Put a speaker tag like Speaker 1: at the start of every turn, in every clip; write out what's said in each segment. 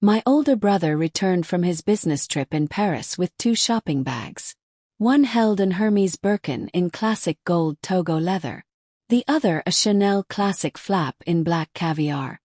Speaker 1: My older brother returned from his business trip in Paris with 2 shopping bags. One held an Hermes Birkin in classic gold Togo leather. The other a Chanel classic flap in black caviar.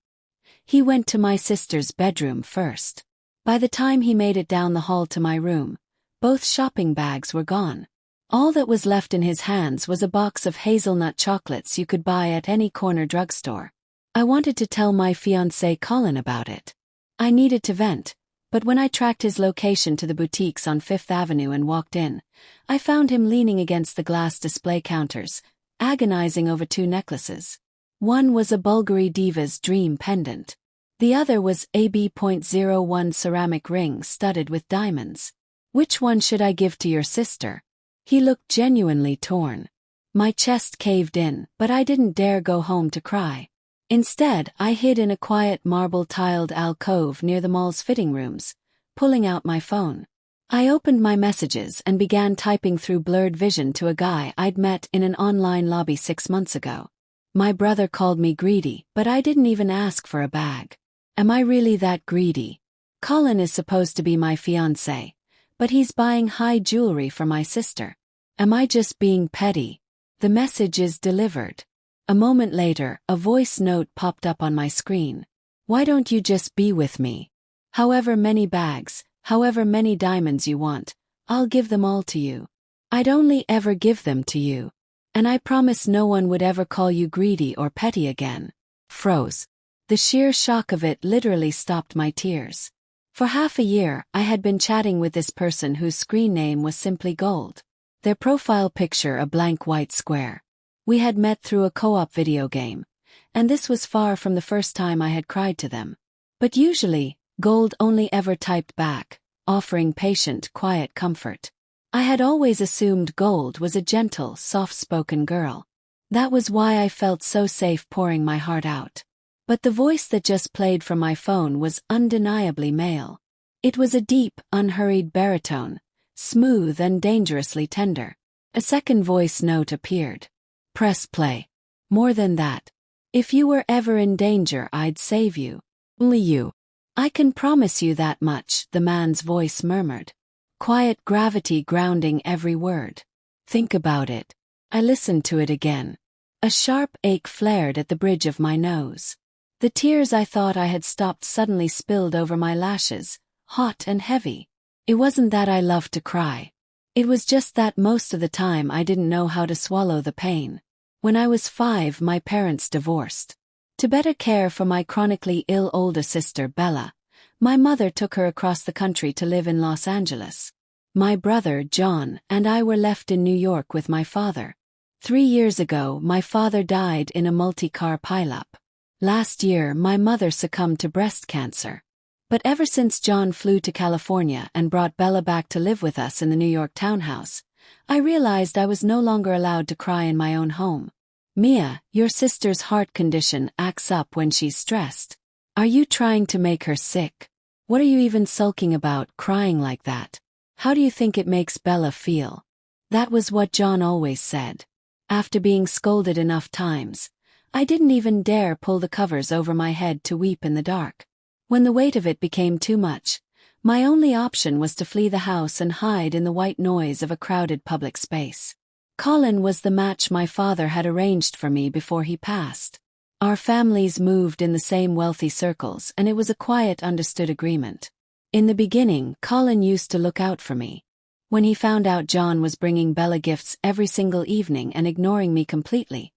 Speaker 1: He went to my sister's bedroom first. By the time he made it down the hall to my room, both shopping bags were gone. All that was left in his hands was a box of hazelnut chocolates you could buy at any corner drugstore. I wanted to tell my fiancé Colin about it. I needed to vent, but when I tracked his location to the boutiques on 5th Avenue and walked in, I found him leaning against the glass display counters, agonizing over 2 necklaces. One was a Bulgari Diva's dream pendant. The other was a B.01 ceramic ring studded with diamonds. Which one should I give to your sister? He looked genuinely torn. My chest caved in, but I didn't dare go home to cry. Instead, I hid in a quiet marble-tiled alcove near the mall's fitting rooms, pulling out my phone. I opened my messages and began typing through blurred vision to a guy I'd met in an online lobby 6 months ago. My brother called me greedy, but I didn't even ask for a bag. Am I really that greedy? Colin is supposed to be my fiancé, but he's buying high jewelry for my sister. Am I just being petty? The message is delivered. A moment later, a voice note popped up on my screen. Why don't you just be with me? However many bags, however many diamonds you want, I'll give them all to you. I'd only ever give them to you. And I promise no one would ever call you greedy or petty again. Froze. The sheer shock of it literally stopped my tears. For half a year, I had been chatting with this person whose screen name was simply gold. Their profile picture a blank white square. We had met through a co-op video game, and this was far from the first time I had cried to them. But usually, gold only ever typed back, offering patient, quiet comfort. I had always assumed gold was a gentle, soft-spoken girl. That was why I felt so safe pouring my heart out. But the voice that just played from my phone was undeniably male. It was a deep, unhurried baritone, smooth and dangerously tender. A second voice note appeared. Press play. More than that. If you were ever in danger, I'd save you. Only you. I can promise you that much, the man's voice murmured. Quiet gravity grounding every word. Think about it. I listened to it again. A sharp ache flared at the bridge of my nose. The tears I thought I had stopped suddenly spilled over my lashes, hot and heavy. It wasn't that I loved to cry. It was just that most of the time I didn't know how to swallow the pain. When I was 5, my parents divorced. To better care for my chronically ill older sister Bella, my mother took her across the country to live in Los Angeles. My brother, John, and I were left in New York with my father. 3 years ago, my father died in a multi-car pileup. Last year, my mother succumbed to breast cancer. But ever since John flew to California and brought Bella back to live with us in the New York townhouse, I realized I was no longer allowed to cry in my own home. Mia, your sister's heart condition acts up when she's stressed. Are you trying to make her sick? What are you even sulking about, crying like that? How do you think it makes Bella feel? That was what John always said. After being scolded enough times, I didn't even dare pull the covers over my head to weep in the dark. When the weight of it became too much, my only option was to flee the house and hide in the white noise of a crowded public space. Colin was the match my father had arranged for me before he passed. Our families moved in the same wealthy circles, and it was a quiet, understood agreement. In the beginning, Colin used to look out for me. When he found out John was bringing Bella gifts every single evening and ignoring me completely,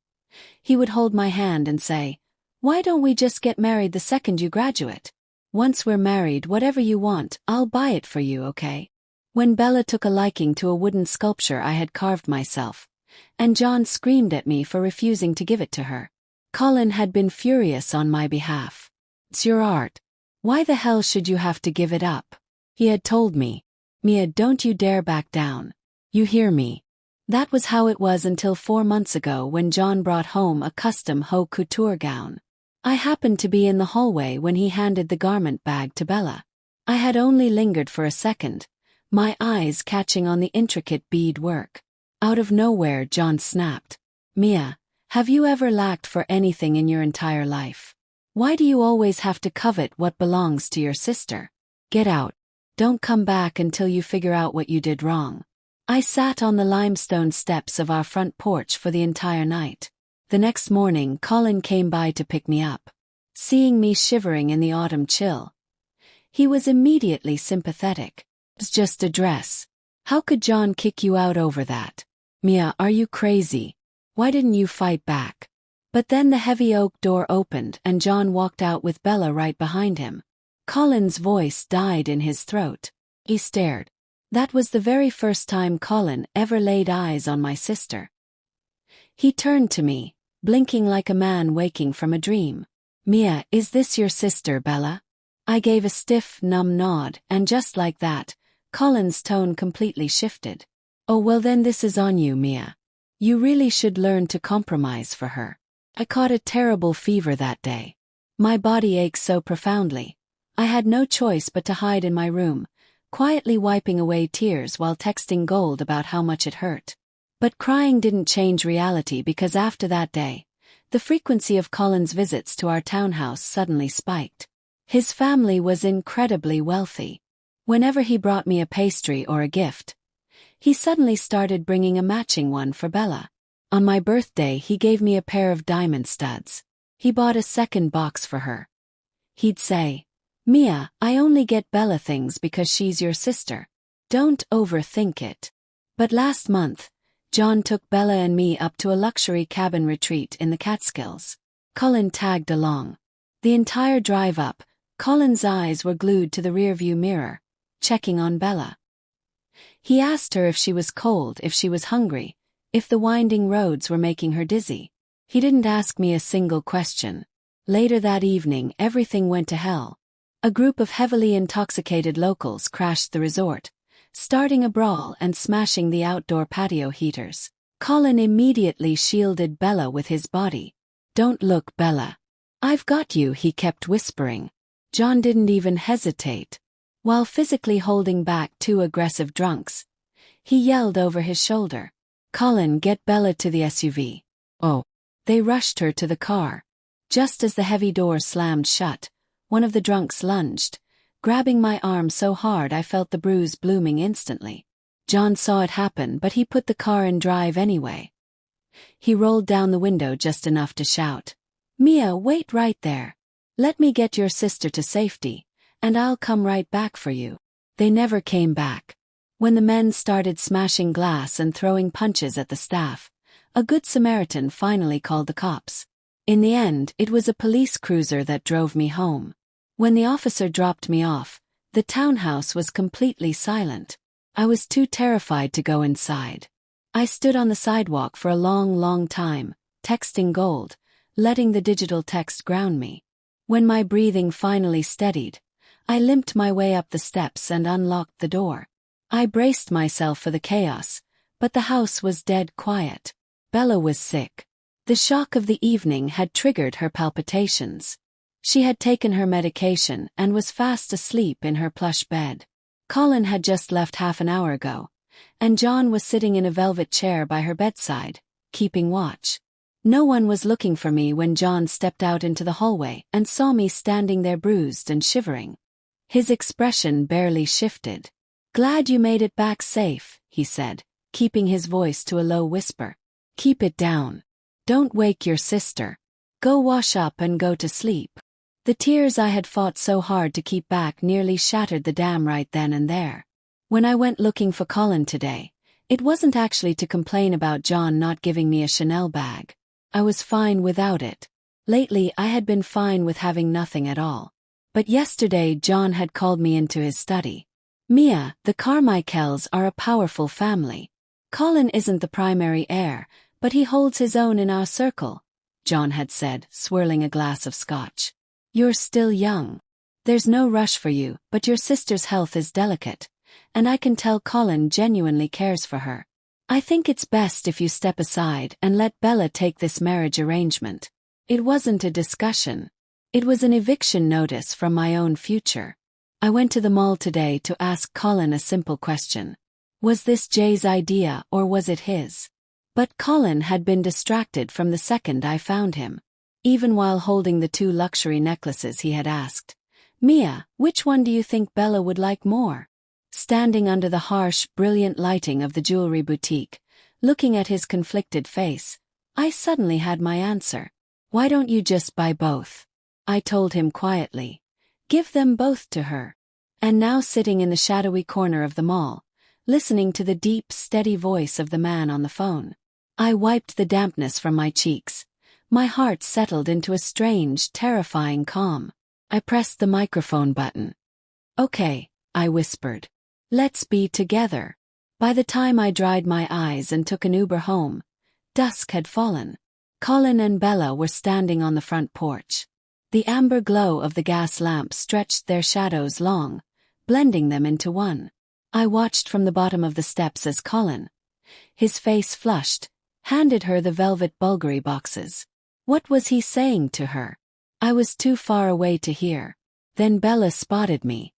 Speaker 1: he would hold my hand and say, "Why don't we just get married the second you graduate? Once we're married, whatever you want, I'll buy it for you, okay?" When Bella took a liking to a wooden sculpture I had carved myself, and John screamed at me for refusing to give it to her, Colin had been furious on my behalf. "It's your art. Why the hell should you have to give it up?" he had told me. "Mia, don't you dare back down. You hear me?" That was how it was until 4 months ago when John brought home a custom haute couture gown. I happened to be in the hallway when he handed the garment bag to Bella. I had only lingered for a second, my eyes catching on the intricate bead work. Out of nowhere, John snapped, "Mia, have you ever lacked for anything in your entire life? Why do you always have to covet what belongs to your sister? Get out. Don't come back until you figure out what you did wrong. I sat on the limestone steps of our front porch for the entire night. The next morning, Colin came by to pick me up. Seeing me shivering in the autumn chill, he was immediately sympathetic. It's just a dress. How could John kick you out over that? Mia, are you crazy? Why didn't you fight back? But then the heavy oak door opened and John walked out with Bella right behind him. Colin's voice died in his throat. He stared. That was the very first time Colin ever laid eyes on my sister. He turned to me, blinking like a man waking from a dream. Mia, is this your sister, Bella? I gave a stiff, numb nod, and just like that, Colin's tone completely shifted. Oh well then this is on you, Mia. You really should learn to compromise for her. I caught a terrible fever that day. My body ached so profoundly. I had no choice but to hide in my room, quietly wiping away tears while texting Gold about how much it hurt. But crying didn't change reality because after that day, the frequency of Colin's visits to our townhouse suddenly spiked. His family was incredibly wealthy. Whenever he brought me a pastry or a gift, he suddenly started bringing a matching one for Bella. On my birthday, he gave me a pair of diamond studs. He bought a second box for her. He'd say, Mia, I only get Bella things because she's your sister. Don't overthink it. But last month, John took Bella and me up to a luxury cabin retreat in the Catskills. Colin tagged along. The entire drive up, Colin's eyes were glued to the rearview mirror, checking on Bella. He asked her if she was cold, if she was hungry, if the winding roads were making her dizzy. He didn't ask me a single question. Later that evening, everything went to hell. A group of heavily intoxicated locals crashed the resort, starting a brawl and smashing the outdoor patio heaters. Colin immediately shielded Bella with his body. Don't look, Bella. I've got you, he kept whispering. John didn't even hesitate. While physically holding back two aggressive drunks, he yelled over his shoulder, Colin, get Bella to the SUV. Oh. They rushed her to the car. Just as the heavy door slammed shut, one of the drunks lunged, grabbing my arm so hard I felt the bruise blooming instantly. John saw it happen, but he put the car in drive anyway. He rolled down the window just enough to shout, Mia, wait right there. Let me get your sister to safety, and I'll come right back for you. They never came back. When the men started smashing glass and throwing punches at the staff, a good Samaritan finally called the cops. In the end, it was a police cruiser that drove me home. When the officer dropped me off, the townhouse was completely silent. I was too terrified to go inside. I stood on the sidewalk for a long time, texting Gold, letting the digital text ground me. When my breathing finally steadied, I limped my way up the steps and unlocked the door. I braced myself for the chaos, but the house was dead quiet. Bella was sick. The shock of the evening had triggered her palpitations. She had taken her medication and was fast asleep in her plush bed. Colin had just left half an hour ago, and John was sitting in a velvet chair by her bedside, keeping watch. No one was looking for me when John stepped out into the hallway and saw me standing there bruised and shivering. His expression barely shifted. Glad you made it back safe, he said, keeping his voice to a low whisper. Keep it down. Don't wake your sister. Go wash up and go to sleep. The tears I had fought so hard to keep back nearly shattered the dam right then and there. When I went looking for Colin today, it wasn't actually to complain about John not giving me a Chanel bag. I was fine without it. Lately I had been fine with having nothing at all. But yesterday John had called me into his study. Mia, the Carmichaels are a powerful family. Colin isn't the primary heir, but he holds his own in our circle, John had said, swirling a glass of scotch. You're still young. There's no rush for you, but your sister's health is delicate, and I can tell Colin genuinely cares for her. I think it's best if you step aside and let Bella take this marriage arrangement. It wasn't a discussion. It was an eviction notice from my own future. I went to the mall today to ask Colin a simple question. Was this Jay's idea or was it his? But Colin had been distracted from the second I found him. even while holding the two luxury necklaces he had asked. "Mia, which one do you think Bella would like more?" Standing under the harsh, brilliant lighting of the jewelry boutique, looking at his conflicted face, I suddenly had my answer. "Why don't you just buy both?" I told him quietly. "Give them both to her." And now sitting in the shadowy corner of the mall, listening to the deep, steady voice of the man on the phone, I wiped the dampness from my cheeks. My heart settled into a strange, terrifying calm. I pressed the microphone button. "Okay," I whispered. "Let's be together." By the time I dried my eyes and took an Uber home, dusk had fallen. Colin and Bella were standing on the front porch. The amber glow of the gas lamp stretched their shadows long, blending them into one. I watched from the bottom of the steps as Colin, his face flushed, handed her the velvet Bulgari boxes. What was he saying to her? I was too far away to hear. Then Bella spotted me.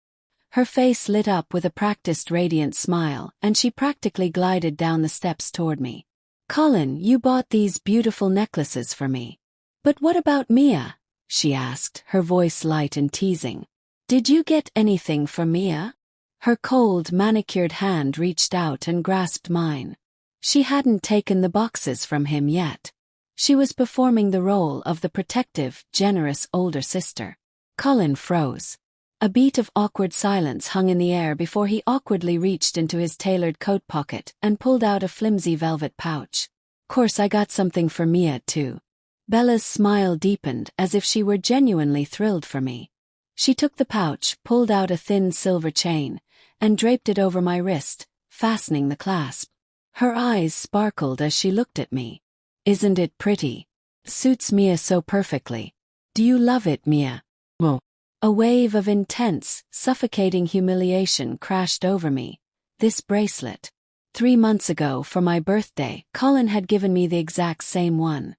Speaker 1: Her face lit up with a practiced radiant smile, and she practically glided down the steps toward me. "Colin, you bought these beautiful necklaces for me. But what about Mia?" she asked, her voice light and teasing. "Did you get anything for Mia?" Her cold, manicured hand reached out and grasped mine. She hadn't taken the boxes from him yet. She was performing the role of the protective, generous older sister. Colin froze. A beat of awkward silence hung in the air before he awkwardly reached into his tailored coat pocket and pulled out a flimsy velvet pouch. "Course I got something for Mia too." Bella's smile deepened as if she were genuinely thrilled for me. She took the pouch, pulled out a thin silver chain, and draped it over my wrist, fastening the clasp. Her eyes sparkled as she looked at me. "Isn't it pretty? Suits Mia so perfectly. Do you love it, Mia?" "Well." A wave of intense, suffocating humiliation crashed over me. This bracelet. 3 months ago, for my birthday, Colin had given me the exact same one.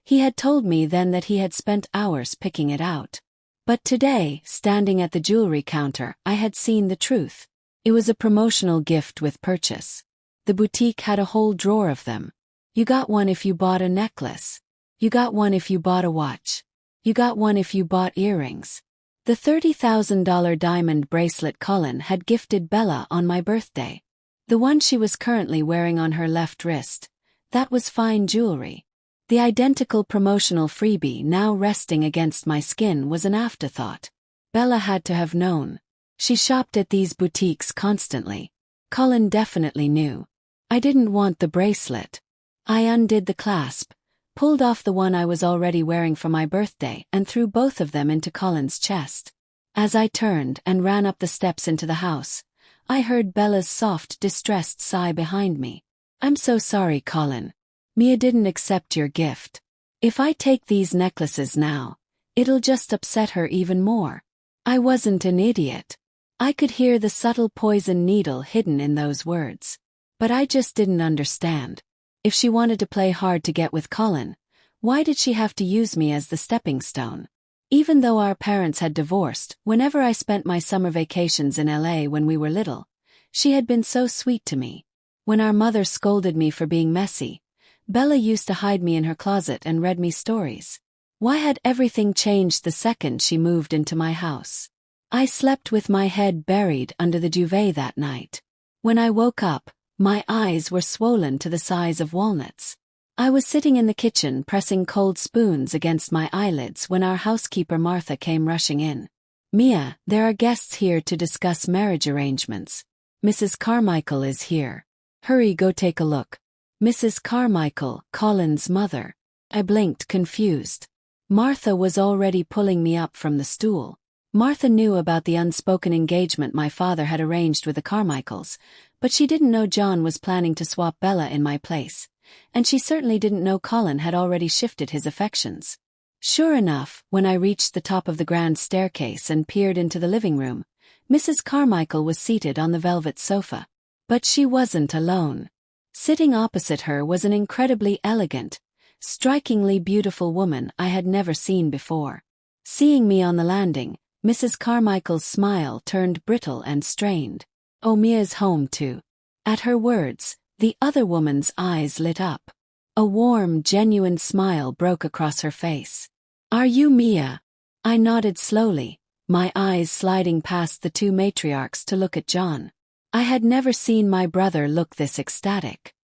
Speaker 1: He had told me then that he had spent hours picking it out. But today, standing at the jewelry counter, I had seen the truth. It was a promotional gift with purchase. The boutique had a whole drawer of them. You got one if you bought a necklace. You got one if you bought a watch. You got one if you bought earrings. The $30,000 diamond bracelet Colin had gifted Bella on my birthday. The one she was currently wearing on her left wrist. That was fine jewelry. The identical promotional freebie now resting against my skin was an afterthought. Bella had to have known. She shopped at these boutiques constantly. Colin definitely knew. I didn't want the bracelet. I undid the clasp, pulled off the one I was already wearing for my birthday, and threw both of them into Colin's chest. As I turned and ran up the steps into the house, I heard Bella's soft, distressed sigh behind me. "I'm so sorry, Colin. Mia didn't accept your gift. If I take these necklaces now, it'll just upset her even more." I wasn't an idiot. I could hear the subtle poison needle hidden in those words. But I just didn't understand. If she wanted to play hard to get with Colin, why did she have to use me as the stepping stone? Even though our parents had divorced, whenever I spent my summer vacations in LA when we were little, she had been so sweet to me. When our mother scolded me for being messy, Bella used to hide me in her closet and read me stories. Why had everything changed the second she moved into my house? I slept with my head buried under the duvet that night. When I woke up, my eyes were swollen to the size of walnuts. I was sitting in the kitchen pressing cold spoons against my eyelids when our housekeeper Martha came rushing in. "Mia, there are guests here to discuss marriage arrangements. Mrs. Carmichael is here. Hurry, go take a look." Mrs. Carmichael, Colin's mother. I blinked, confused. Martha was already pulling me up from the stool. Martha knew about the unspoken engagement my father had arranged with the Carmichaels, but she didn't know John was planning to swap Bella in my place, and she certainly didn't know Colin had already shifted his affections. Sure enough, when I reached the top of the grand staircase and peered into the living room, Mrs. Carmichael was seated on the velvet sofa. But she wasn't alone. Sitting opposite her was an incredibly elegant, strikingly beautiful woman I had never seen before. Seeing me on the landing, Mrs. Carmichael's smile turned brittle and strained. "Oh, Mia's home too." At her words, the other woman's eyes lit up. A warm, genuine smile broke across her face. "Are you Mia?" I nodded slowly, my eyes sliding past the two matriarchs to look at John. I had never seen my brother look this ecstatic.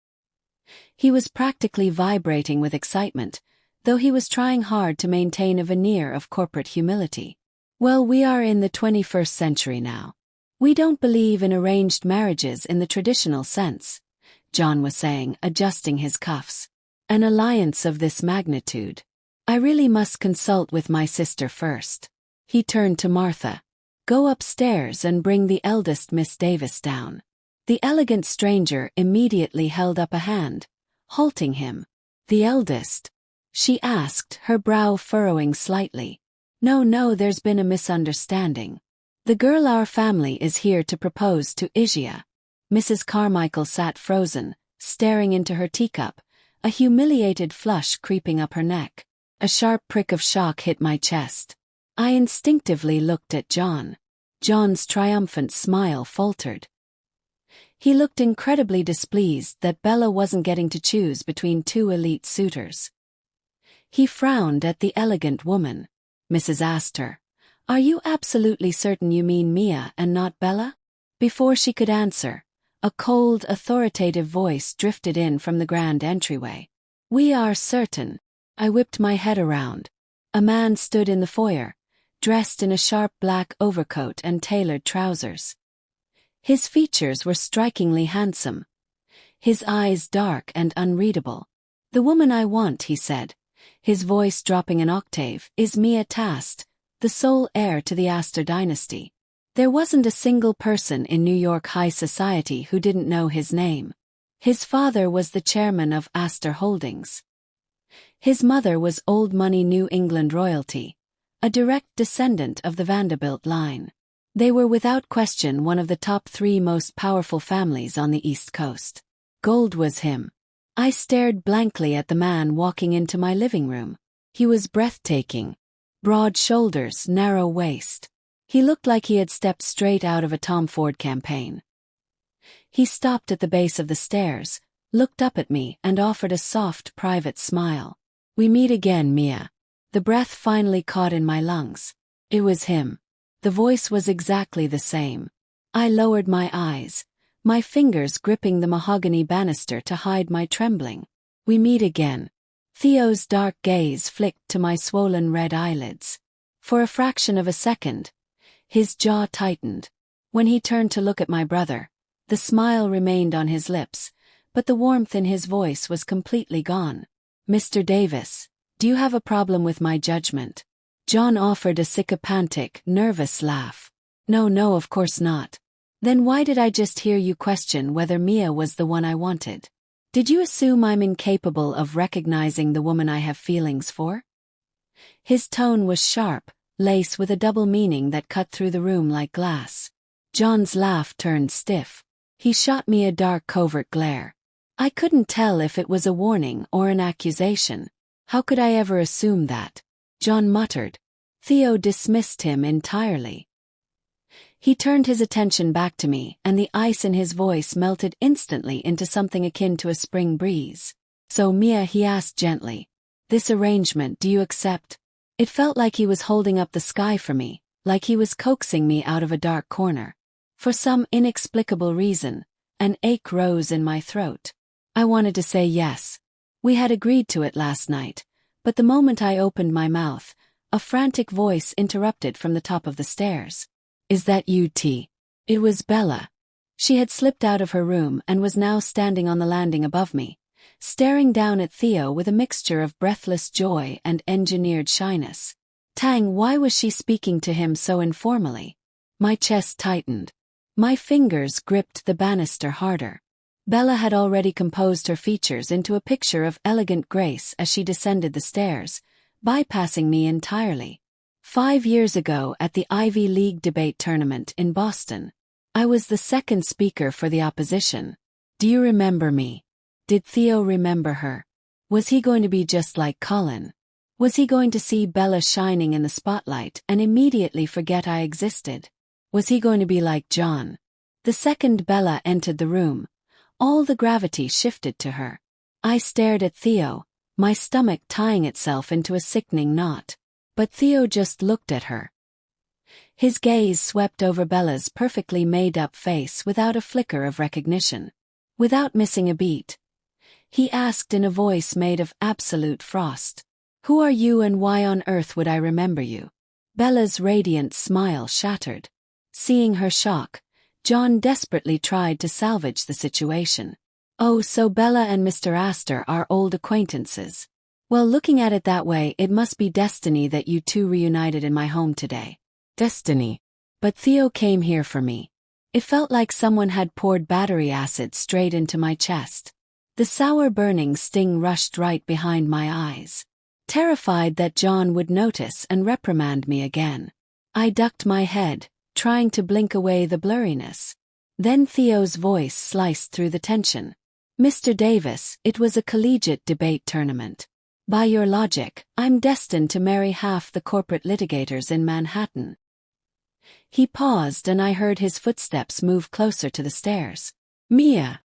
Speaker 1: He was practically vibrating with excitement, though he was trying hard to maintain a veneer of corporate humility. "Well, we are in the 21st century now. We don't believe in arranged marriages in the traditional sense," John was saying, adjusting his cuffs. "An alliance of this magnitude. I really must consult with my sister first." He turned to Martha. "Go upstairs and bring the eldest Miss Davis down." The elegant stranger immediately held up a hand, halting him. "The eldest?" she asked, her brow furrowing slightly. No, there's been a misunderstanding. The girl our family is here to propose to Igia." Mrs. Carmichael sat frozen, staring into her teacup, a humiliated flush creeping up her neck. A sharp prick of shock hit my chest. I instinctively looked at John. John's triumphant smile faltered. He looked incredibly displeased that Bella wasn't getting to choose between two elite suitors. He frowned at the elegant woman. Mrs. asked her, "Are you absolutely certain you mean Mia and not Bella?" Before she could answer, a cold, authoritative voice drifted in from the grand entryway. "We are certain." I whipped my head around. A man stood in the foyer, dressed in a sharp black overcoat and tailored trousers. His features were strikingly handsome, his eyes dark and unreadable. "The woman I want," he said, his voice dropping an octave, "is Mia Tast, the sole heir to the Astor dynasty." There wasn't a single person in New York high society who didn't know his name. His father was the chairman of Astor Holdings. His mother was old money New England royalty, a direct descendant of the Vanderbilt line. They were without question one of the top 3 most powerful families on the East Coast. Gold was him. I stared blankly at the man walking into my living room. He was breathtaking. Broad shoulders, narrow waist. He looked like he had stepped straight out of a Tom Ford campaign. He stopped at the base of the stairs, looked up at me and offered a soft, private smile. "We meet again, Mia." The breath finally caught in my lungs. It was him. The voice was exactly the same. I lowered my eyes, my fingers gripping the mahogany banister to hide my trembling. "We meet again." Theo's dark gaze flicked to my swollen red eyelids. For a fraction of a second, his jaw tightened. When he turned to look at my brother, the smile remained on his lips, but the warmth in his voice was completely gone. "Mr. Davis, do you have a problem with my judgment?" John offered a sycophantic, nervous laugh. No, of course not." "Then why did I just hear you question whether Mia was the one I wanted? Did you assume I'm incapable of recognizing the woman I have feelings for?" His tone was sharp, lace with a double meaning that cut through the room like glass. John's laugh turned stiff. He shot me a dark covert glare. I couldn't tell if it was a warning or an accusation. "How could I ever assume that?" John muttered. Theo dismissed him entirely. He turned his attention back to me, and the ice in his voice melted instantly into something akin to a spring breeze. "So Mia," he asked gently, "this arrangement, do you accept?" It felt like he was holding up the sky for me, like he was coaxing me out of a dark corner. For some inexplicable reason, an ache rose in my throat. I wanted to say yes. We had agreed to it last night, but the moment I opened my mouth, a frantic voice interrupted from the top of the stairs. "Is that you, T?" It was Bella. She had slipped out of her room and was now standing on the landing above me, staring down at Theo with a mixture of breathless joy and engineered shyness. Tang, why was she speaking to him so informally? My chest tightened. My fingers gripped the banister harder. Bella had already composed her features into a picture of elegant grace as she descended the stairs, bypassing me entirely. 5 years ago at the Ivy League debate tournament in Boston, I was the second speaker for the opposition. Do you remember me? Did Theo remember her? Was he going to be just like Colin? Was he going to see Bella shining in the spotlight and immediately forget I existed? Was he going to be like John? The second Bella entered the room, all the gravity shifted to her. I stared at Theo, my stomach tying itself into a sickening knot. But Theo just looked at her. His gaze swept over Bella's perfectly made-up face without a flicker of recognition. Without missing a beat, he asked in a voice made of absolute frost, "Who are you and why on earth would I remember you?" Bella's radiant smile shattered. Seeing her shock, John desperately tried to salvage the situation. "Oh, so Bella and Mr. Astor are old acquaintances. Well, looking at it that way, it must be destiny that you two reunited in my home today." Destiny. But Theo came here for me. It felt like someone had poured battery acid straight into my chest. The sour burning sting rushed right behind my eyes. Terrified that John would notice and reprimand me again, I ducked my head, trying to blink away the blurriness. Then Theo's voice sliced through the tension. "Mr. Davis, it was a collegiate debate tournament. By your logic, I'm destined to marry half the corporate litigators in Manhattan." He paused and I heard his footsteps move closer to the stairs. "Mia."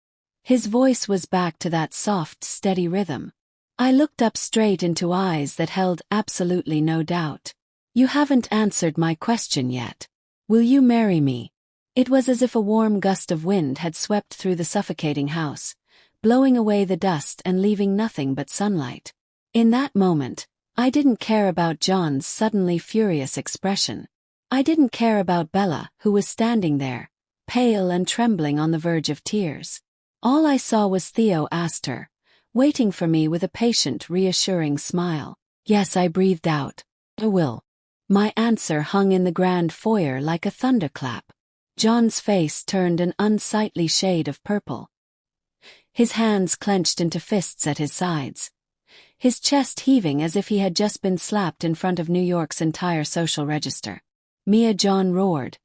Speaker 1: His voice was back to that soft, steady rhythm. I looked up straight into eyes that held absolutely no doubt. "You haven't answered my question yet. Will you marry me?" It was as if a warm gust of wind had swept through the suffocating house, blowing away the dust and leaving nothing but sunlight. In that moment, I didn't care about John's suddenly furious expression. I didn't care about Bella, who was standing there, pale and trembling on the verge of tears. All I saw was Theo Astor, waiting for me with a patient, reassuring smile. "Yes," I breathed out. "I will." My answer hung in the grand foyer like a thunderclap. John's face turned an unsightly shade of purple. His hands clenched into fists at his sides, his chest heaving as if he had just been slapped in front of New York's entire social register. "Mia," John roared,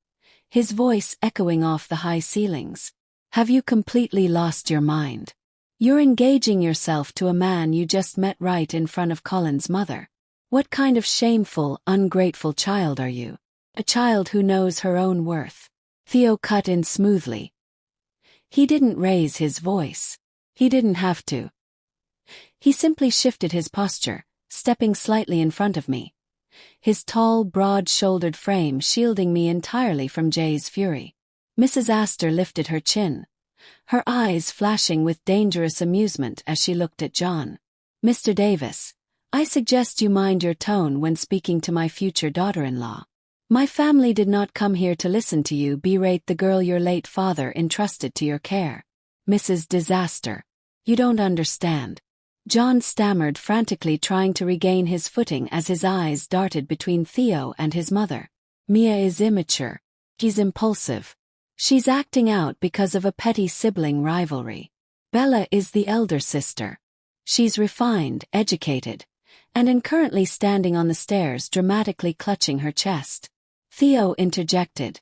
Speaker 1: his voice echoing off the high ceilings. "Have you completely lost your mind? You're engaging yourself to a man you just met right in front of Colin's mother. What kind of shameful, ungrateful child are you? A child who knows her own worth." Theo cut in smoothly. He didn't raise his voice. He didn't have to. He simply shifted his posture, stepping slightly in front of me, his tall, broad-shouldered frame shielding me entirely from Jay's fury. Mrs. Astor lifted her chin, her eyes flashing with dangerous amusement as she looked at John. "Mr. Davis, I suggest you mind your tone when speaking to my future daughter-in-law. My family did not come here to listen to you berate the girl your late father entrusted to your care. Mrs. Disaster. You don't understand." John stammered, frantically trying to regain his footing as his eyes darted between Theo and his mother. "Mia is immature. She's impulsive. She's acting out because of a petty sibling rivalry. Bella is the elder sister. She's refined, educated, and currently standing on the stairs dramatically clutching her chest." Theo interjected,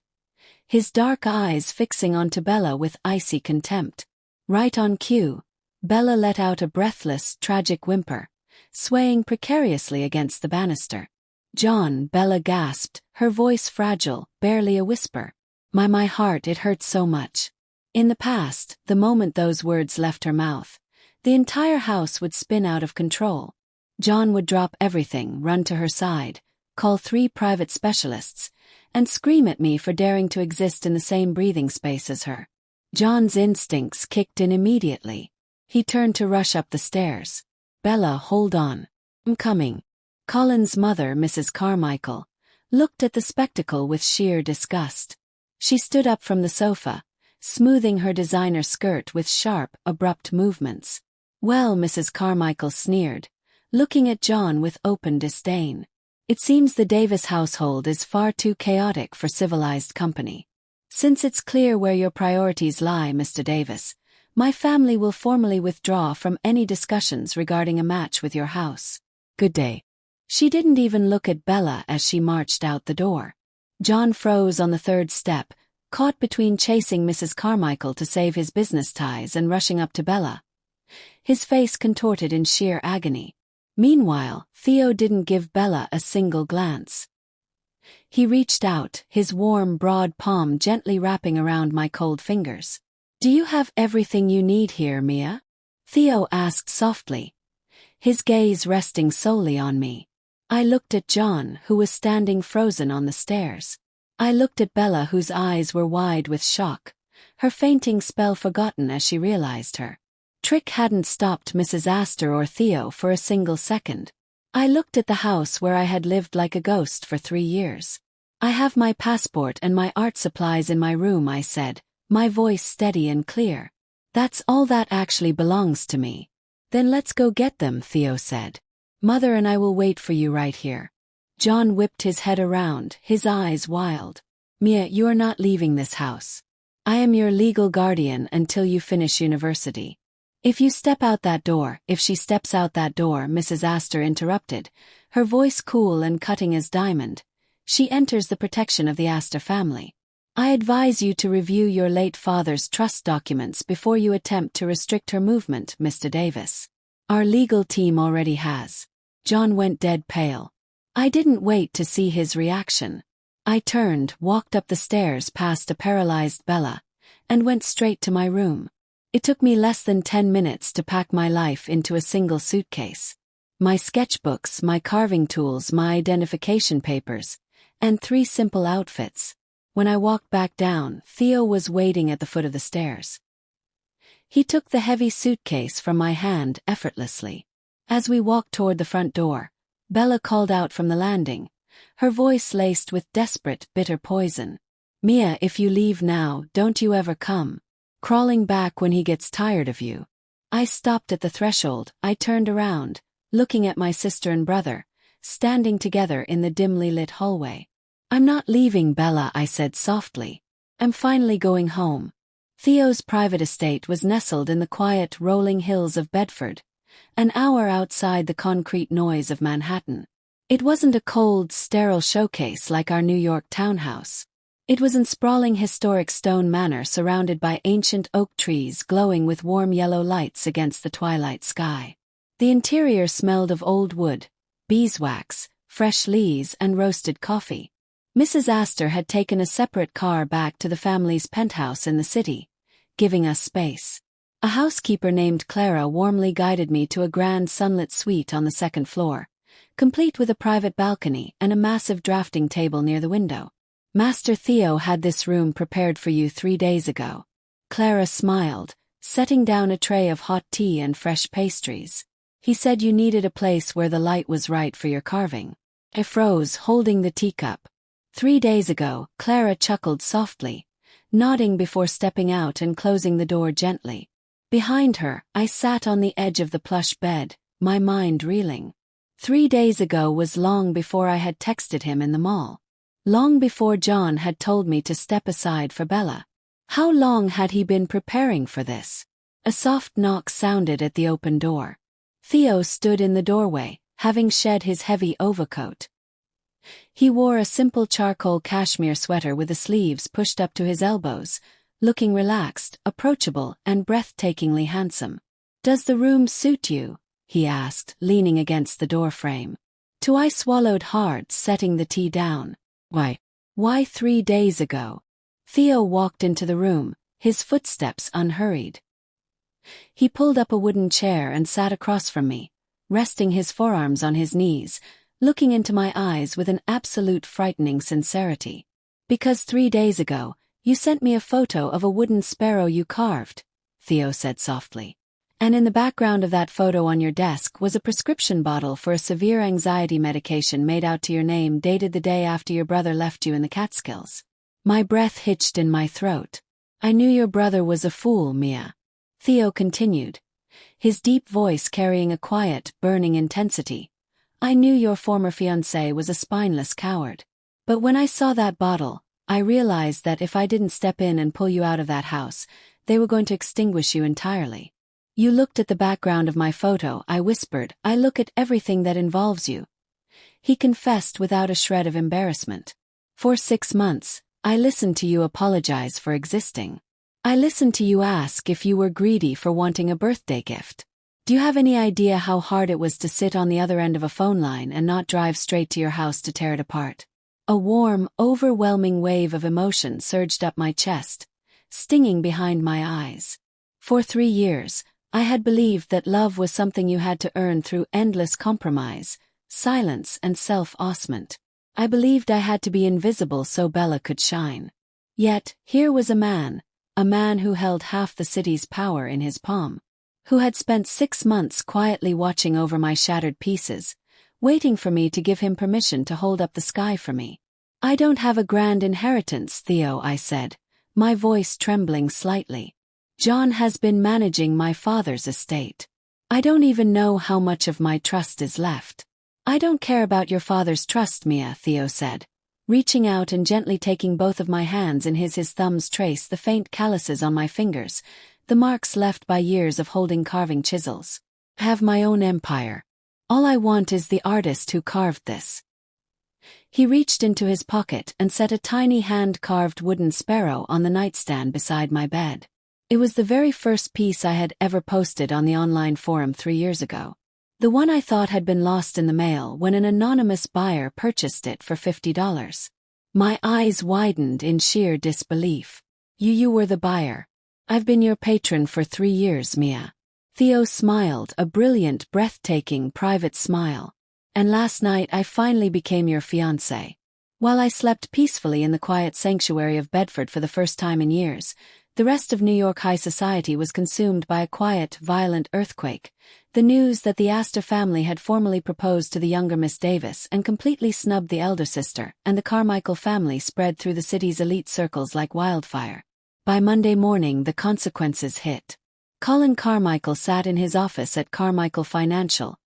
Speaker 1: his dark eyes fixing onto Bella with icy contempt. Right on cue, Bella let out a breathless, tragic whimper, swaying precariously against the banister. "John," Bella gasped, her voice fragile, barely a whisper. My heart, it hurt so much." In the past, the moment those words left her mouth, the entire house would spin out of control. John would drop everything, run to her side, call 3 private specialists, and scream at me for daring to exist in the same breathing space as her. John's instincts kicked in immediately. He turned to rush up the stairs. "Bella, hold on. I'm coming." Colin's mother, Mrs. Carmichael, looked at the spectacle with sheer disgust. She stood up from the sofa, smoothing her designer skirt with sharp, abrupt movements. "Well," Mrs. Carmichael sneered, looking at John with open disdain, "it seems the Davis household is far too chaotic for civilized company. Since it's clear where your priorities lie, Mr. Davis, my family will formally withdraw from any discussions regarding a match with your house. Good day." She didn't even look at Bella as she marched out the door. John froze on the 3rd step, caught between chasing Mrs. Carmichael to save his business ties and rushing up to Bella, his face contorted in sheer agony. Meanwhile, Theo didn't give Bella a single glance. He reached out, his warm, broad palm gently wrapping around my cold fingers. "Do you have everything you need here, Mia?" Theo asked softly, his gaze resting solely on me. I looked at John, who was standing frozen on the stairs. I looked at Bella, whose eyes were wide with shock, her fainting spell forgotten as she realized her trick hadn't stopped Mrs. Astor or Theo for a single second. I looked at the house where I had lived like a ghost for 3 years. I have my passport and my art supplies in my room, I said, my voice steady and clear. That's all that actually belongs to me. Then let's go get them, Theo said. Mother and I will wait for you right here. John whipped his head around, his eyes wild. Mia, you are not leaving this house. I am your legal guardian until you finish university. If you step out that door, if she steps out that door, Mrs. Astor interrupted, her voice cool and cutting as diamond, she enters the protection of the Astor family. I advise you to review your late father's trust documents before you attempt to restrict her movement, Mr. Davis. Our legal team already has. John went dead pale. I didn't wait to see his reaction. I turned, walked up the stairs past a paralyzed Bella, and went straight to my room. It took me less than 10 minutes to pack my life into a single suitcase. My sketchbooks, my carving tools, my identification papers, and 3 simple outfits. When I walked back down, Theo was waiting at the foot of the stairs. He took the heavy suitcase from my hand effortlessly. As we walked toward the front door, Bella called out from the landing, her voice laced with desperate, bitter poison. Mia, if you leave now, don't you ever come crawling back when he gets tired of you. I stopped at the threshold. I turned around, looking at my sister and brother, standing together in the dimly lit hallway. I'm not leaving, Bella, I said softly. I'm finally going home. Theo's private estate was nestled in the quiet, rolling hills of Bedford, an hour outside the concrete noise of Manhattan. It wasn't a cold, sterile showcase like our New York townhouse. It was in sprawling historic stone manor surrounded by ancient oak trees glowing with warm yellow lights against the twilight sky. The interior smelled of old wood, beeswax, fresh leaves, and roasted coffee. Mrs. Astor had taken a separate car back to the family's penthouse in the city, giving us space. A housekeeper named Clara warmly guided me to a grand sunlit suite on the 2nd floor, complete with a private balcony and a massive drafting table near the window. Master Theo had this room prepared for you 3 days ago. Clara smiled, setting down a tray of hot tea and fresh pastries. He said you needed a place where the light was right for your carving. I froze, holding the teacup. 3 days ago, Clara chuckled softly, nodding before stepping out and closing the door gently. Behind her, I sat on the edge of the plush bed, my mind reeling. 3 days ago was long before I had texted him in the mall. Long before John had told me to step aside for Bella. How long had he been preparing for this? A soft knock sounded at the open door. Theo stood in the doorway, having shed his heavy overcoat. He wore a simple charcoal cashmere sweater with the sleeves pushed up to his elbows, looking relaxed, approachable, and breathtakingly handsome. "Does the room suit you?" he asked, leaning against the doorframe. I swallowed hard, setting the tea down. Why 3 days ago? Theo walked into the room, his footsteps unhurried. He pulled up a wooden chair and sat across from me, resting his forearms on his knees, looking into my eyes with an absolute frightening sincerity. "Because 3 days ago, you sent me a photo of a wooden sparrow you carved," Theo said softly. "And in the background of that photo on your desk was a prescription bottle for a severe anxiety medication made out to your name dated the day after your brother left you in the Catskills." My breath hitched in my throat. "I knew your brother was a fool, Mia," Theo continued, his deep voice carrying a quiet, burning intensity. "I knew your former fiancé was a spineless coward. But when I saw that bottle, I realized that if I didn't step in and pull you out of that house, they were going to extinguish you entirely. You looked at the background of my photo," I whispered. "I look at everything that involves you." He confessed without a shred of embarrassment. "For 6 months, I listened to you apologize for existing. I listened to you ask if you were greedy for wanting a birthday gift. Do you have any idea how hard it was to sit on the other end of a phone line and not drive straight to your house to tear it apart?" A warm, overwhelming wave of emotion surged up my chest, stinging behind my eyes. For 3 years, I had believed that love was something you had to earn through endless compromise, silence and self-ossment. I believed I had to be invisible so Bella could shine. Yet, here was a man who held half the city's power in his palm, who had spent 6 months quietly watching over my shattered pieces, waiting for me to give him permission to hold up the sky for me. "I don't have a grand inheritance, Theo," I said, my voice trembling slightly. "John has been managing my father's estate. I don't even know how much of my trust is left." "I don't care about your father's trust, Mia," Theo said, reaching out and gently taking both of my hands in his thumbs trace the faint calluses on my fingers, the marks left by years of holding carving chisels. "I have my own empire. All I want is the artist who carved this." He reached into his pocket and set a tiny hand-carved wooden sparrow on the nightstand beside my bed. It was the very first piece I had ever posted on the online forum 3 years ago. The one I thought had been lost in the mail when an anonymous buyer purchased it for $50. My eyes widened in sheer disbelief. You were the buyer. "I've been your patron for 3 years, Mia." Theo smiled, a brilliant, breathtaking, private smile. "And last night I finally became your fiancé." While I slept peacefully in the quiet sanctuary of Bedford for the first time in years, the rest of New York high society was consumed by a quiet, violent earthquake. The news that the Astor family had formally proposed to the younger Miss Davis and completely snubbed the elder sister, and the Carmichael family spread through the city's elite circles like wildfire. By Monday morning, the consequences hit. Colin Carmichael sat in his office at Carmichael Financial,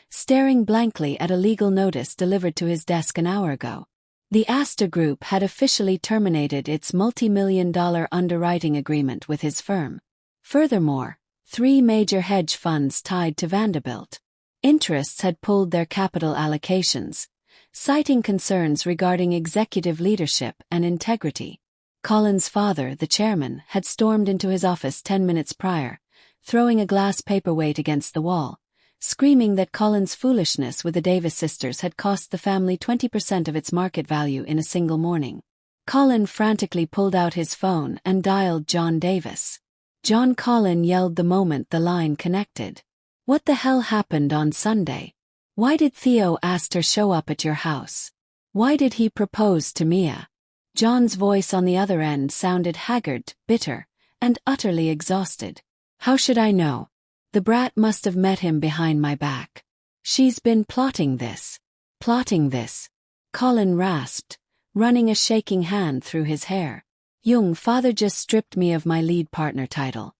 Speaker 1: staring blankly at a legal notice delivered to his desk an hour ago. The Astor Group had officially terminated its multi-million-dollar underwriting agreement with his firm. Furthermore, 3 major hedge funds tied to Vanderbilt interests had pulled their capital allocations, citing concerns regarding executive leadership and integrity. Colin's father, the chairman, had stormed into his office 10 minutes prior, throwing a glass paperweight against the wall, screaming that Colin's foolishness with the Davis sisters had cost the family 20% of its market value in a single morning. Colin frantically pulled out his phone and dialed John Davis. "John," Colin yelled the moment the line connected. "What the hell happened on Sunday? Why did Theo Astor show up at your house? Why did he propose to Mia?" John's voice on the other end sounded haggard, bitter, and utterly exhausted. "How should I know? The brat must have met him behind my back. She's been plotting this. Colin rasped, running a shaking hand through his hair. "Young father just stripped me of my lead partner title,"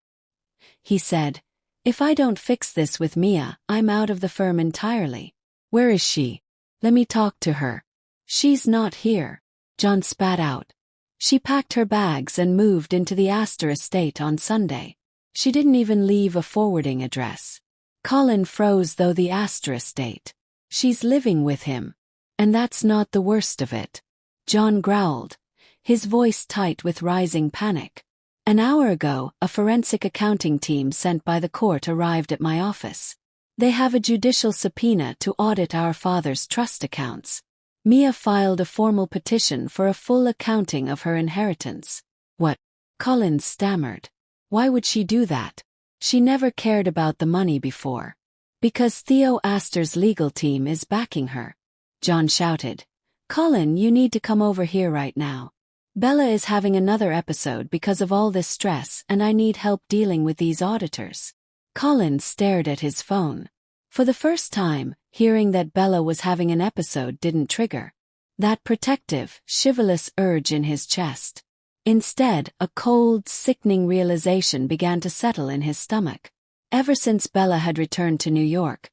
Speaker 1: he said. "If I don't fix this with Mia, I'm out of the firm entirely." "Where is she? Let me talk to her." "She's not here," John spat out. "She packed her bags and moved into the Astor estate on Sunday. She didn't even leave a forwarding address." Colin froze. "Though the Astor estate. She's living with him. And that's not the worst of it," John growled, his voice tight with rising panic. "An hour ago, a forensic accounting team sent by the court arrived at my office. They have a judicial subpoena to audit our father's trust accounts. Mia filed a formal petition for a full accounting of her inheritance." "What?" Colin stammered. "Why would she do that? She never cared about the money before." "Because Theo Astor's legal team is backing her," John shouted. "Colin, you need to come over here right now. Bella is having another episode because of all this stress, and I need help dealing with these auditors." Colin stared at his phone. For the first time, hearing that Bella was having an episode didn't trigger that protective, chivalrous urge in his chest. Instead, a cold, sickening realization began to settle in his stomach. Ever since Bella had returned to New York,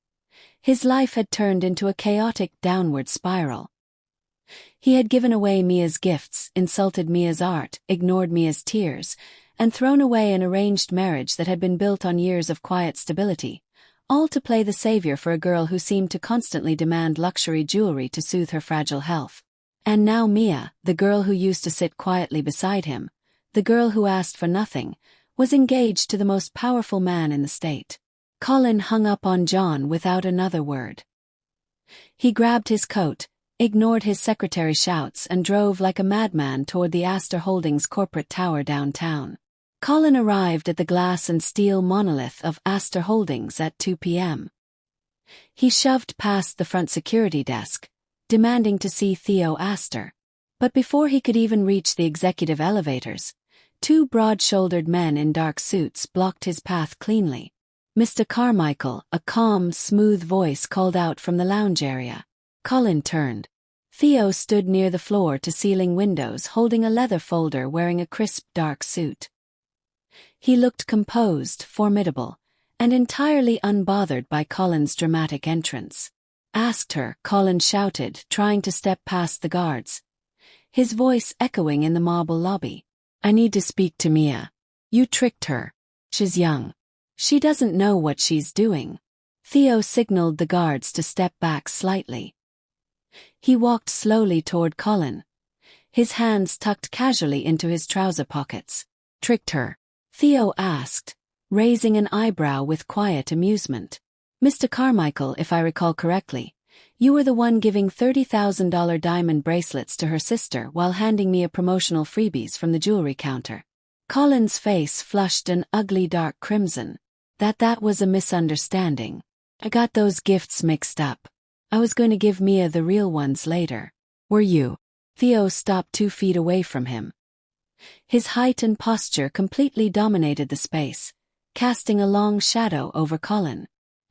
Speaker 1: his life had turned into a chaotic downward spiral. He had given away Mia's gifts, insulted Mia's art, ignored Mia's tears, and thrown away an arranged marriage that had been built on years of quiet stability, all to play the savior for a girl who seemed to constantly demand luxury jewelry to soothe her fragile health. And now Mia, the girl who used to sit quietly beside him, the girl who asked for nothing, was engaged to the most powerful man in the state. Colin hung up on John without another word. He grabbed his coat, ignored his secretary's shouts, and drove like a madman toward the Astor Holdings corporate tower downtown. Colin arrived at the glass and steel monolith of Astor Holdings at 2 p.m. He shoved past the front security desk, demanding to see Theo Astor. But before he could even reach the executive elevators, two broad-shouldered men in dark suits blocked his path cleanly. Mr. Carmichael, a calm, smooth voice called out from the lounge area. Colin turned. Theo stood near the floor-to-ceiling windows holding a leather folder wearing a crisp dark suit. He looked composed, formidable, and entirely unbothered by Colin's dramatic entrance. "Asked her," Colin shouted, trying to step past the guards, his voice echoing in the marble lobby. "I need to speak to Mia. You tricked her. She's young. She doesn't know what she's doing." Theo signaled the guards to step back slightly. He walked slowly toward Colin, his hands tucked casually into his trouser pockets. "Tricked her?" Theo asked, raising an eyebrow with quiet amusement. "Mr. Carmichael, if I recall correctly, you were the one giving $30,000 diamond bracelets to her sister while handing me a promotional freebies from the jewelry counter." Colin's face flushed an ugly dark crimson. That was a misunderstanding. "I got those gifts mixed up. I was going to give Mia the real ones later." "Were you?" Theo stopped 2 feet away from him. His height and posture completely dominated the space, casting a long shadow over Colin.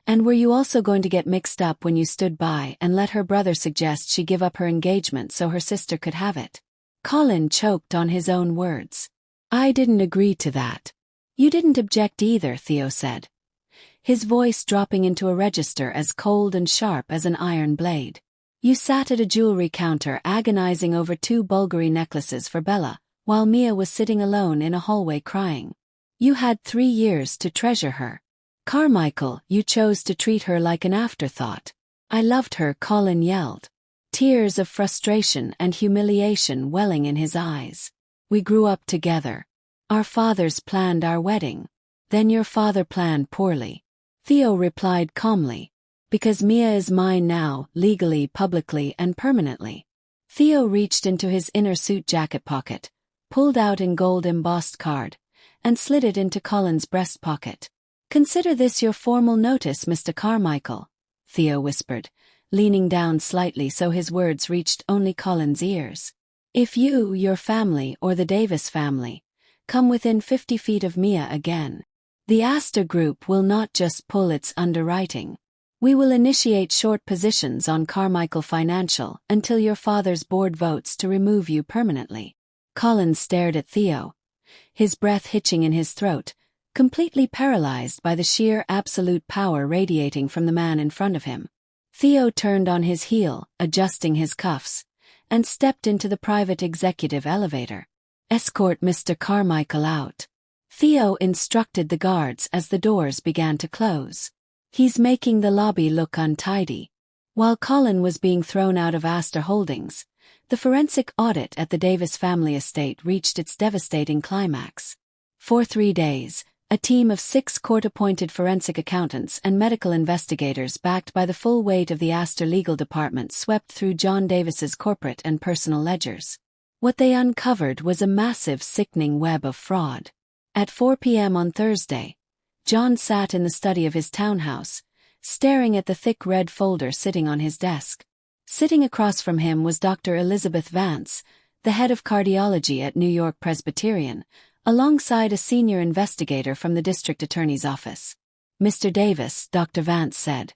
Speaker 1: "And were you also going to get mixed up when you stood by and let her brother suggest she give up her engagement so her sister could have it?" Colin choked on his own words. "I didn't agree to that." "You didn't object either," Theo said, his voice dropping into a register as cold and sharp as an iron blade. "You sat at a jewelry counter agonizing over 2 Bulgari necklaces for Bella, while Mia was sitting alone in a hallway crying. You had 3 years to treasure her. Carmichael, you chose to treat her like an afterthought." "I loved her," Colin yelled, tears of frustration and humiliation welling in his eyes. "We grew up together. Our fathers planned our wedding. Then your father planned poorly." Theo replied calmly. "Because Mia is mine now, legally, publicly, and permanently." Theo reached into his inner suit jacket pocket, pulled out in gold embossed card, and slid it into Colin's breast pocket. "Consider this your formal notice, Mr. Carmichael," Theo whispered, leaning down slightly so his words reached only Colin's ears. "If you, your family, or the Davis family come within 50 feet of Mia again, the Astor Group will not just pull its underwriting. We will initiate short positions on Carmichael Financial until your father's board votes to remove you permanently." Colin stared at Theo, his breath hitching in his throat, completely paralyzed by the sheer absolute power radiating from the man in front of him. Theo turned on his heel, adjusting his cuffs, and stepped into the private executive elevator. "Escort Mr. Carmichael out," Theo instructed the guards as the doors began to close. "He's making the lobby look untidy." While Colin was being thrown out of Astor Holdings, the forensic audit at the Davis family estate reached its devastating climax. For 3 days, a team of 6 court-appointed forensic accountants and medical investigators backed by the full weight of the Astor legal department swept through John Davis's corporate and personal ledgers. What they uncovered was a massive, sickening web of fraud. At 4 p.m. on Thursday, John sat in the study of his townhouse, staring at the thick red folder sitting on his desk. Sitting across from him was Dr. Elizabeth Vance, the head of cardiology at New York Presbyterian, alongside a senior investigator from the district attorney's office. "Mr. Davis," Dr. Vance said,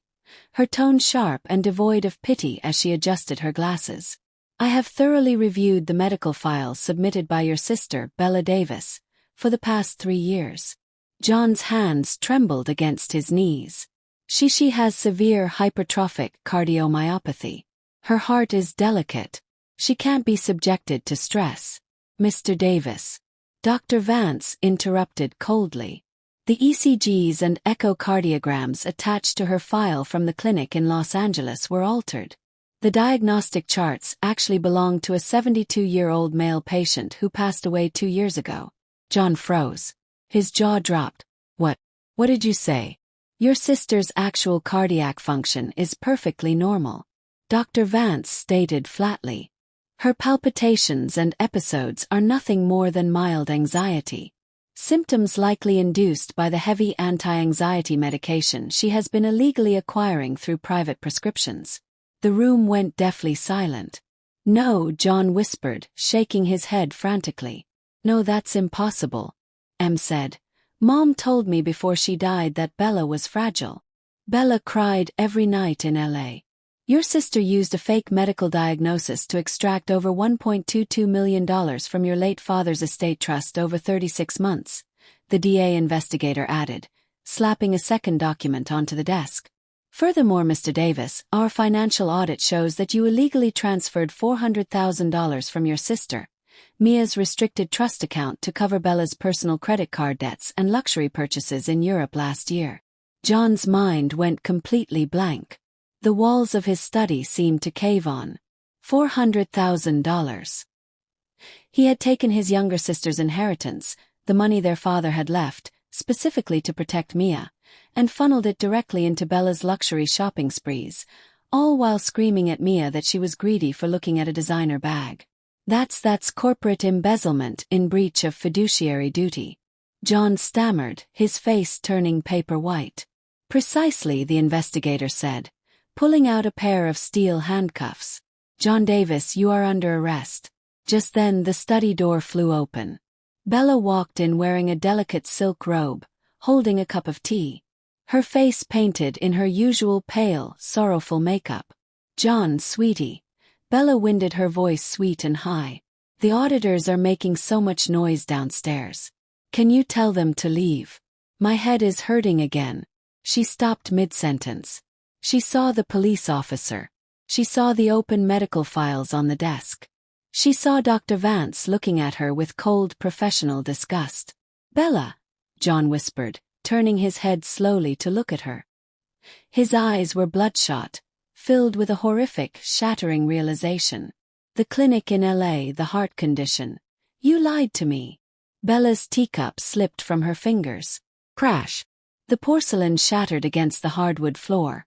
Speaker 1: her tone sharp and devoid of pity as she adjusted her glasses. "I have thoroughly reviewed the medical files submitted by your sister, Bella Davis, for the past 3 years. John's hands trembled against his knees. She has severe hypertrophic cardiomyopathy. Her heart is delicate. She can't be subjected to stress." "Mr. Davis," Dr. Vance interrupted coldly. "The ECGs and echocardiograms attached to her file from the clinic in Los Angeles were altered. The diagnostic charts actually belonged to a 72-year-old male patient who passed away 2 years ago." John froze. His jaw dropped. What did you say?" "Your sister's actual cardiac function is perfectly normal," Dr. Vance stated flatly. "Her palpitations and episodes are nothing more than mild anxiety. Symptoms likely induced by the heavy anti-anxiety medication she has been illegally acquiring through private prescriptions. The room went deathly silent. "No," John whispered, shaking his head frantically. "No, that's impossible," Em said. "Mom told me before she died that Bella was fragile. Bella cried every night in LA. Your sister used a fake medical diagnosis to extract over $1.22 million from your late father's estate trust over 36 months, the DA investigator added, slapping a second document onto the desk. "Furthermore, Mr. Davis, our financial audit shows that you illegally transferred $400,000 from your sister, Mia's restricted trust account to cover Bella's personal credit card debts and luxury purchases in Europe last year." John's mind went completely blank. The walls of his study seemed to cave on. $400,000. He had taken his younger sister's inheritance, the money their father had left, specifically to protect Mia, and funneled it directly into Bella's luxury shopping sprees, all while screaming at Mia that she was greedy for looking at a designer bag. That's corporate embezzlement in breach of fiduciary duty." John stammered, his face turning paper white. "Precisely," the investigator said, pulling out a pair of steel handcuffs. "John Davis, you are under arrest." Just then the study door flew open. Bella walked in wearing a delicate silk robe, holding a cup of tea. Her face painted in her usual pale, sorrowful makeup. "John, sweetie." Bella winded her voice sweet and high. "The auditors are making so much noise downstairs. Can you tell them to leave? My head is hurting again." She stopped mid-sentence. She saw the police officer. She saw the open medical files on the desk. She saw Dr. Vance looking at her with cold professional disgust. "Bella," John whispered, turning his head slowly to look at her. His eyes were bloodshot, filled with a horrific, shattering realization. "The clinic in LA, the heart condition. You lied to me." Bella's teacup slipped from her fingers. Crash! The porcelain shattered against the hardwood floor.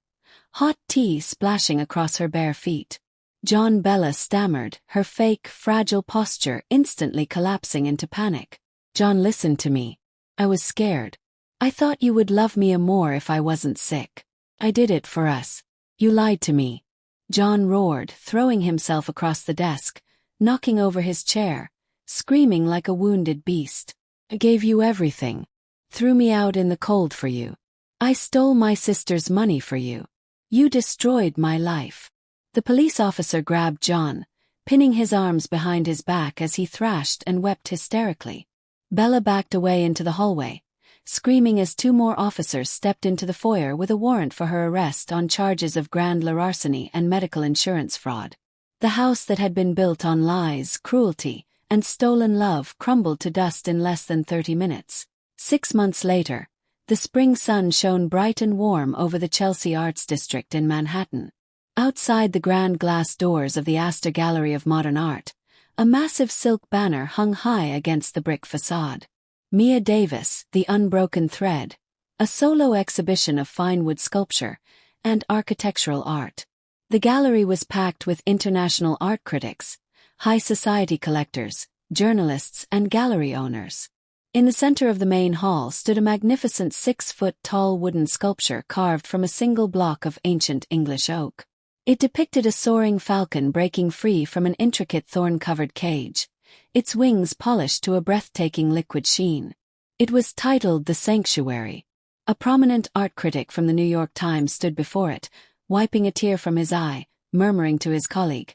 Speaker 1: Hot tea splashing across her bare feet. "John," Bella stammered, her fake, fragile posture instantly collapsing into panic. "John, listen to me. I was scared. I thought you would love me more if I wasn't sick. I did it for us. You lied to me." John roared, throwing himself across the desk, knocking over his chair, screaming like a wounded beast. "I gave you everything. Threw me out in the cold for you. I stole my sister's money for you. You destroyed my life." The police officer grabbed John, pinning his arms behind his back as he thrashed and wept hysterically. Bella backed away into the hallway, screaming as two more officers stepped into the foyer with a warrant for her arrest on charges of grand larceny and medical insurance fraud. The house that had been built on lies, cruelty, and stolen love crumbled to dust in less than 30 minutes. 6 months later, the spring sun shone bright and warm over the Chelsea Arts District in Manhattan. Outside the grand glass doors of the Astor Gallery of Modern Art, a massive silk banner hung high against the brick facade. Mia Davis, The Unbroken Thread, a solo exhibition of fine wood sculpture and architectural art. The gallery was packed with international art critics, high society collectors, journalists, and gallery owners. In the center of the main hall stood a magnificent 6-foot-tall wooden sculpture carved from a single block of ancient English oak. It depicted a soaring falcon breaking free from an intricate thorn-covered cage, its wings polished to a breathtaking liquid sheen. It was titled The Sanctuary. A prominent art critic from the New York Times stood before it, wiping a tear from his eye, murmuring to his colleague,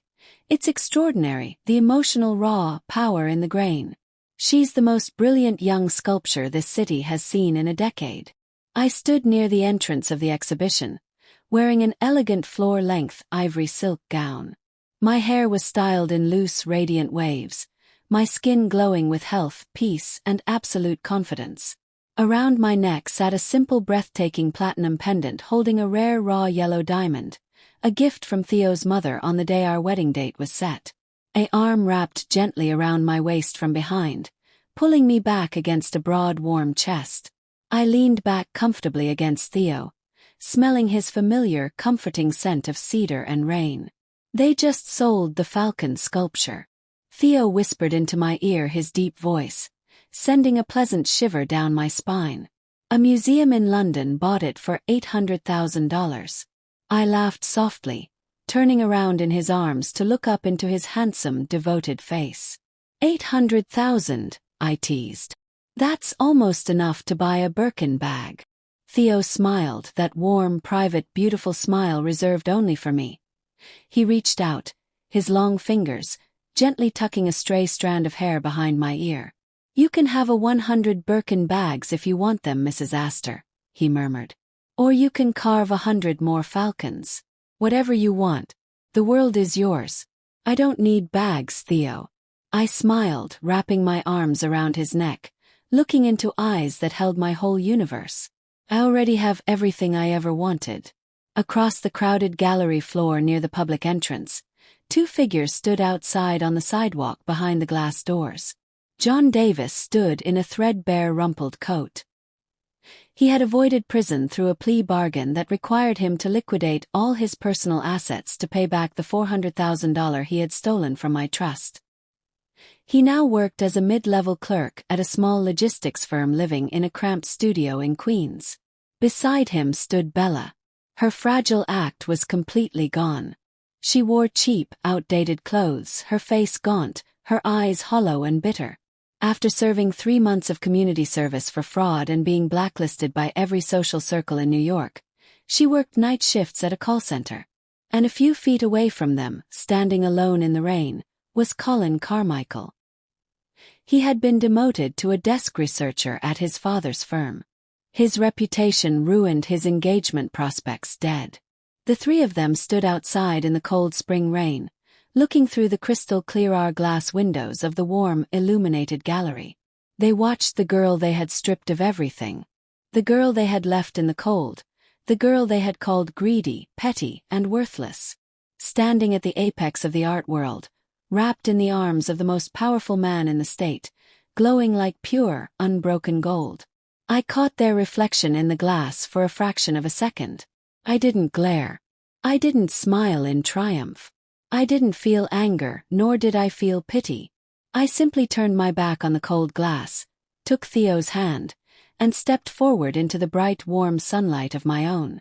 Speaker 1: "It's extraordinary, the emotional raw power in the grain. She's the most brilliant young sculpture this city has seen in a decade." I stood near the entrance of the exhibition, wearing an elegant floor-length ivory silk gown. My hair was styled in loose, radiant waves, my skin glowing with health, peace, and absolute confidence. Around my neck sat a simple, breathtaking platinum pendant holding a rare raw yellow diamond, a gift from Theo's mother on the day our wedding date was set. An arm wrapped gently around my waist from behind, pulling me back against a broad, warm chest. I leaned back comfortably against Theo, smelling his familiar, comforting scent of cedar and rain. "They just sold the falcon sculpture," Theo whispered into my ear, his deep voice, sending a pleasant shiver down my spine. A museum in London bought it for $800,000. I laughed softly, turning around in his arms to look up into his handsome, devoted face. 800,000, I teased. That's almost enough to buy a Birkin bag. Theo smiled, that warm, private, beautiful smile reserved only for me. He reached out, his long fingers, gently tucking a stray strand of hair behind my ear. You can have 100 Birkin bags if you want them, Mrs. Astor, he murmured. Or you can carve 100 more falcons. Whatever you want. The world is yours. I don't need bags, Theo. I smiled, wrapping my arms around his neck, looking into eyes that held my whole universe. I already have everything I ever wanted. Across the crowded gallery floor near the public entrance, two figures stood outside on the sidewalk behind the glass doors. John Davis stood in a threadbare rumpled coat. He had avoided prison through a plea bargain that required him to liquidate all his personal assets to pay back the $400,000 he had stolen from my trust. He now worked as a mid-level clerk at a small logistics firm living in a cramped studio in Queens. Beside him stood Bella. Her fragile act was completely gone. She wore cheap, outdated clothes, her face gaunt, her eyes hollow and bitter. After serving 3 months of community service for fraud and being blacklisted by every social circle in New York, she worked night shifts at a call center. And a few feet away from them, standing alone in the rain, was Colin Carmichael. He had been demoted to a desk researcher at his father's firm. His reputation ruined, his engagement prospects dead. The three of them stood outside in the cold spring rain, looking through the crystal-clear hourglass windows of the warm, illuminated gallery. They watched the girl they had stripped of everything. The girl they had left in the cold. The girl they had called greedy, petty, and worthless. Standing at the apex of the art world, wrapped in the arms of the most powerful man in the state, glowing like pure, unbroken gold. I caught their reflection in the glass for a fraction of a second. I didn't glare. I didn't smile in triumph. I didn't feel anger, nor did I feel pity. I simply turned my back on the cold glass, took Theo's hand, and stepped forward into the bright, warm sunlight of my own.